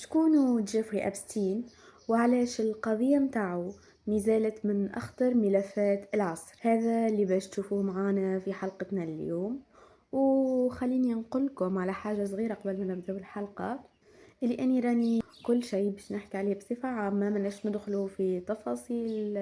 شكونه جيفري أبستين وعلاش القضية متاعو مازالت من أخطر ملفات العصر؟ هذا اللي باش تشوفوه معانا في حلقتنا اليوم. وخليني نقولكم على حاجة صغيرة قبل ما نبدأ الحلقة، اللي أني راني كل شيء باش نحكي عليه بصفة عامة، مناش ندخلوا في تفاصيل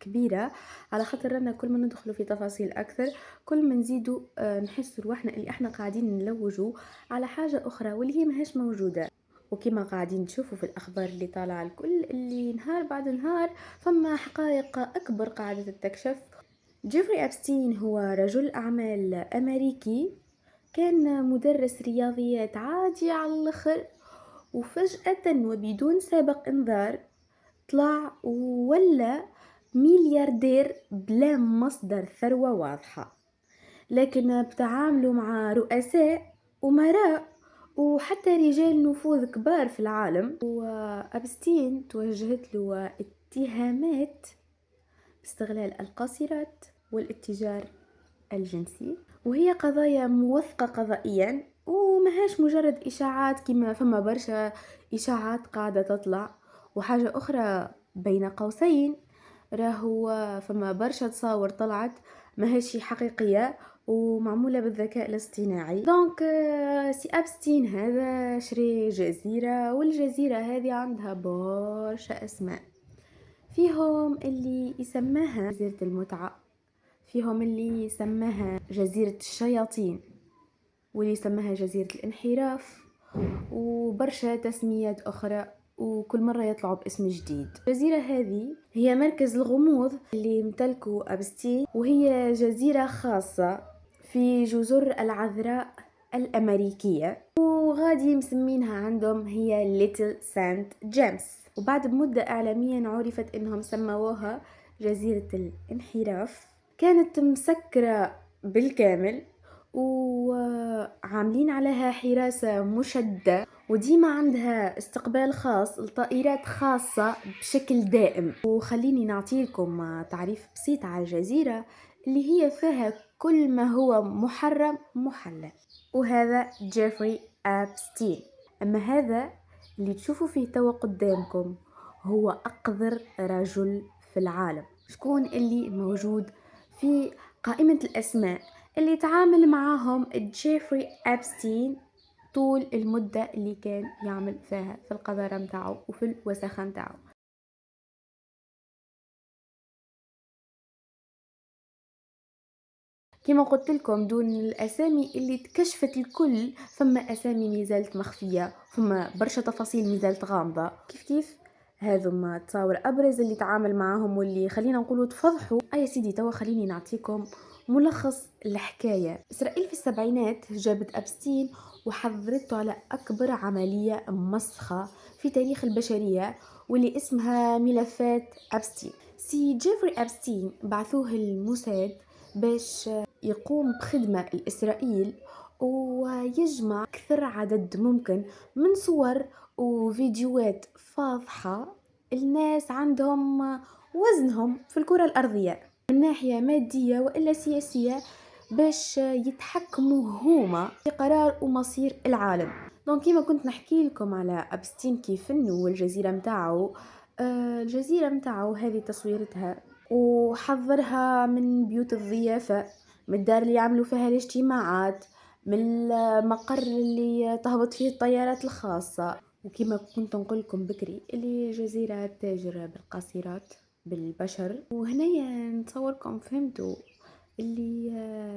كبيرة، على خاطر رانا كل ما ندخلوا في تفاصيل أكثر كل ما نزيدوا نحس روحنا اللي احنا قاعدين نلوجوا على حاجة أخرى واللي هي ماهاش موجودة. وكما قاعدين تشوفوا في الأخبار اللي طالعة الكل، اللي نهار بعد نهار فما حقائق أكبر قاعدة تكشف. جيفري أبستين هو رجل أعمال أمريكي، كان مدرس رياضيات عادي على الآخر، وفجأة وبدون سابق إنذار طلع ولا ملياردير بلا مصدر ثروة واضحة، لكن بتعامله مع رؤساء أمراء وحتى رجال نفوذ كبار في العالم. وأبستين توجهت له اتهامات باستغلال القاصرات والاتجار الجنسي، وهي قضايا موثقة قضائيا ومهاش مجرد إشاعات، كما فما برشا إشاعات قاعدة تطلع. وحاجة أخرى بين قوسين، راهو فما برشا تصاور طلعت ماهاش حقيقية ومعمولة بالذكاء الاصطناعي. دونك سي أبستين هذا شري جزيرة، والجزيرة هذه عندها برشا أسماء، فيهم اللي يسماها جزيرة المتعة، فيهم اللي يسماها جزيرة الشياطين، واللي يسماها جزيرة الانحراف، وبرشا تسميات أخرى، وكل مرة يطلعوا باسم جديد. الجزيرة هذه هي مركز الغموض اللي يمتلكه أبستين، وهي جزيرة خاصة في جزر العذراء الأمريكية، وغادي مسمينها عندهم هي ليتل سانت جيمس. وبعد مدة إعلاميا عرفت إنهم سموها جزيرة الانحراف. كانت مسكرة بالكامل وعاملين عليها حراسة مشددة، وديما عندها استقبال خاص لطائرات خاصة بشكل دائم. وخليني نعطيكم تعريف بسيط على الجزيرة، اللي هي فيها كل ما هو محرم محلل، وهذا جيفري أبستين. أما هذا اللي تشوفوا فيه توا قدامكم هو أقذر رجل في العالم. شكون اللي موجود في قائمة الأسماء اللي تعامل معاهم جيفري أبستين طول المدة اللي كان يعمل فيها في القذارة متاعه وفي الوساخة متاعه؟ كما قلت لكم، دون الأسامي اللي تكشفت الكل، فما أسامي مازالت مخفية، فما برشا تفاصيل مازالت غامضة. كيف هذوما تصاور أبرز اللي تعامل معاهم واللي خلينا نقولوا تفضحوا. يا سيدي توا خليني نعطيكم ملخص الحكاية. إسرائيل في السبعينات جابت أبستين وحضرته على أكبر عملية مسخة في تاريخ البشرية، واللي اسمها ملفات أبستين. سي جيفري أبستين بعثوه الموساد باش يقوم بخدمة لإسرائيل ويجمع أكثر عدد ممكن من صور وفيديوهات فاضحة الناس عندهم وزنهم في الكرة الأرضية من ناحية مادية وإلا سياسية، باش يتحكموا هما في قرار ومصير العالم. دونك كيما كنت نحكي لكم على أبستين كيف إنه والجزيرة متاعه، الجزيرة متاعه هذه تصويرتها وحضرها من بيوت الضيافة، من الدار اللي يعملوا فيها الاجتماعات، من المقر اللي تهبط فيه الطيارات الخاصة. وكما كنت نقولكم بكري اللي جزيرة تاجر بالقاصرات بالبشر. وهنايا نتصوركم فهمتوا اللي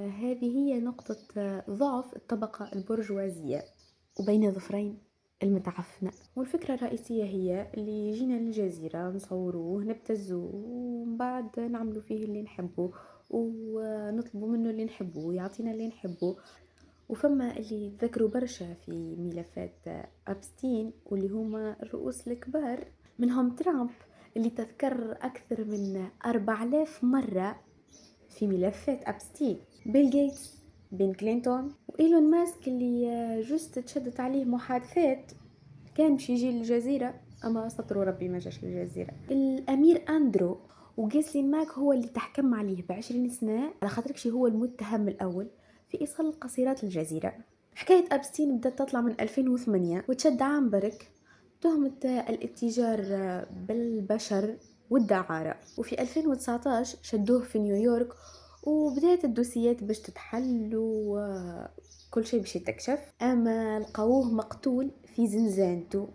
هذه هي نقطة ضعف الطبقة البرجوازية وبين ظفرين المتعفنة. والفكرة الرئيسية هي اللي جينا للجزيرة نصوروه نبتزوه ومن بعد نعملوا فيه اللي نحبه ونطلبوا منه اللي نحبه ويعطينا اللي نحبه. وفما اللي ذكروا برشا في ملفات أبستين واللي هما الرؤوس الكبار، منهم ترامب اللي تذكر أكثر من 4000 مرة في ملفات أبستين، بيل جيتس، بين كلينتون، وإيلون ماسك اللي جست تشدت عليه محادثات كان باش يجي للجزيرة أما سطروا ربي ما جاش للجزيرة. الأمير أندرو وجيسلين ماك هو اللي تحكم عليه ب20 سنة على خاطركش هو المتهم الأول في إيصال القصيرات للجزيرة. حكاية أبستين بدأت تطلع من 2008 وتشد عام برك تهمة الاتجار بالبشر والدعارة. وفي 2019 شدوه في نيويورك، وبدأت الدوسيات باش تتحل وكل شيء باش يتكشف، أما لقوه مقتول في زنزانته.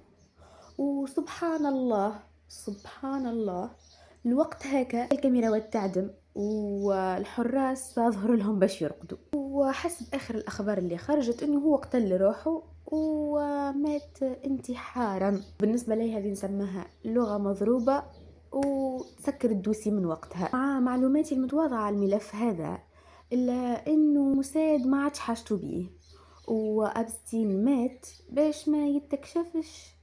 وسبحان الله، سبحان الله، الوقت هكا الكاميرات تعدم والحراس ظهروا لهم باش يرقدوا. وحسب آخر الأخبار اللي خرجت إنه هو قتل روحه ومات انتحارا. بالنسبة لي هذه نسميها لغة مضروبة، وتسكر الدوسي من وقتها. مع معلوماتي المتواضعة على الملف هذا، إلا إنه موساد ما عادش حاجته بيه، وأبستين مات باش ما يتكشفش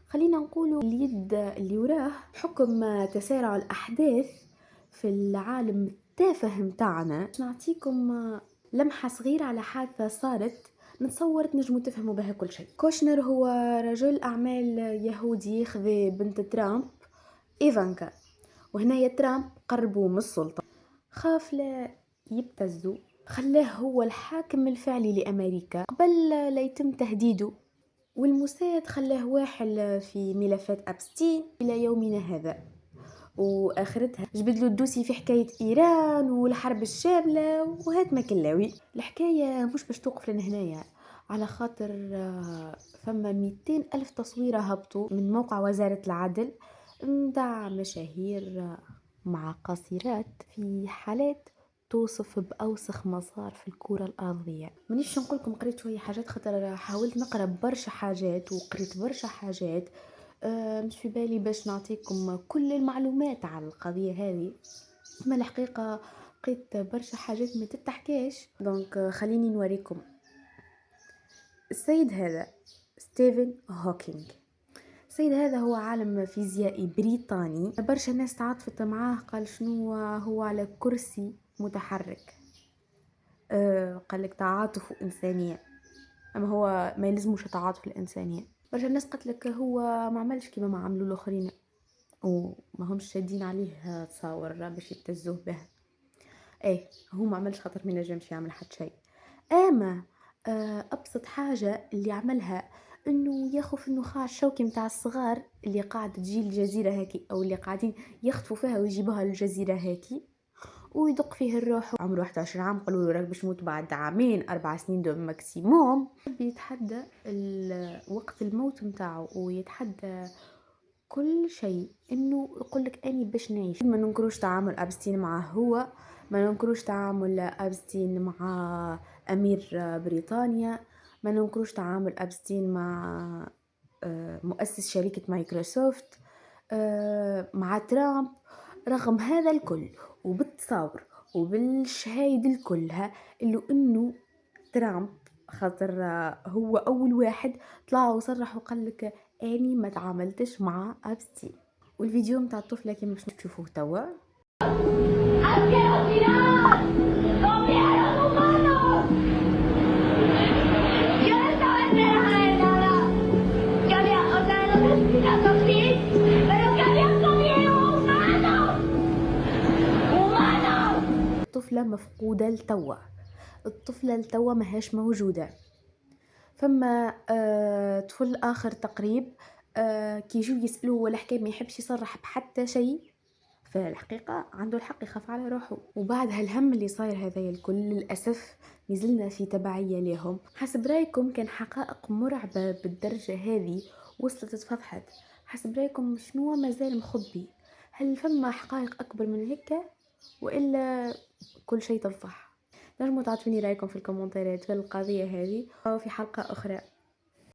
خلينا نقولوا اليد اللي وراه، بحكم تسارع الأحداث في العالم التافه متاعنا. نعطيكم لمحة صغيرة على حادثة صارت نتصور تنجموا تفهموا بها كل شيء. كوشنر هو رجل أعمال يهودي خذ بنت ترامب إيفانكا، وهنا ترامب قربوا من السلطة، خاف لا يبتزوا، خلاه هو الحاكم الفعلي لأمريكا قبل لا يتم تهديده. والموساد خلاه واحل في ملفات أبستين إلى يومنا هذا، واخرتها جبدلو الدوسي في حكاية إيران والحرب الشاملة وهات ما كلاوي. الحكاية مش باش توقف لنا هنايا، على خاطر فما 200 ألف تصويرة هبطوا من موقع وزارة العدل متاع مشاهير مع قاصرات في حالات توصف بأوسخ مسار في الكرة الأرضية. مانيش نقولكم قريت شوية حاجات، خاطر حاولت نقرأ برشا حاجات وقريت برشا حاجات، مش في بالي باش نعطيكم كل المعلومات على القضية هذه، ما الحقيقة قريت برشا حاجات ما تتحكيش. دونك خليني نوريكم. السيد هذا ستيفن هوكينج، السيد هذا هو عالم فيزيائي بريطاني، برشا ناس تعاطفت معاه، قال شنو هو على كرسي متحرك، قال لك تعاطف إنسانية، أما هو ما يلزموش تعاطف الإنسانية. برشا الناس قالت لك هو ما عملش كيما ما عملوا الآخرين وما همش شادين عليه تصاور باش يبتزوه به. ايه هو ما عملش، خاطر ما نجمش يعمل حتى شيء. اما ابسط حاجه اللي عملها انه ياخذ في النخاع الشوكي متاع الصغار اللي قاعد تجي الجزيره هاكي، او اللي قاعدين يخطفوا فيها ويجيبوها للجزيره هاكي، ويدق فيه الروح. عمره 21 عام، قالوا له راك باش تموت بعد عامين 4 سنين دو ماكسيموم. بيتحدى وقت الموت متاعه ويتحدى كل شيء، انه يقولك اني باش نعيش. ما ننكروش تعامل ابستين معه هو، ما ننكروش تعامل ابستين مع امير بريطانيا، ما ننكروش تعامل ابستين مع مؤسس شركة مايكروسوفت، مع ترامب. رغم هذا الكل وبالتصاور وبالشهايد الكلها، اللي انه ترامب خاطر هو اول واحد طلع وصرح وقال لك اني ما تعاملتش مع ابستين. والفيديو متاع الطفله كيما باش تشوفوه توا. الطفله مفقوده لتوا، الطفله لتوا ماهاش موجوده. فما طفل اخر تقريب كي يجوا يسالوه ولا حكايه ما يحبش يصرح بحتى شيء، فالحقيقه عنده الحق يخاف على روحه. وبعد هالهم اللي صاير هذا الكل للاسف نزلنا في تبعيه لهم. حسب رايكم كان حقائق مرعبه بالدرجه هذه وصلت اتفضحت، حسب رايكم شنو مازال مخبي؟ هل فما حقائق اكبر من هيك والا كل شيء تفضح؟ نجموا تعطوني رايكم في الكومنتات في القضيه هذه، او في حلقه اخرى.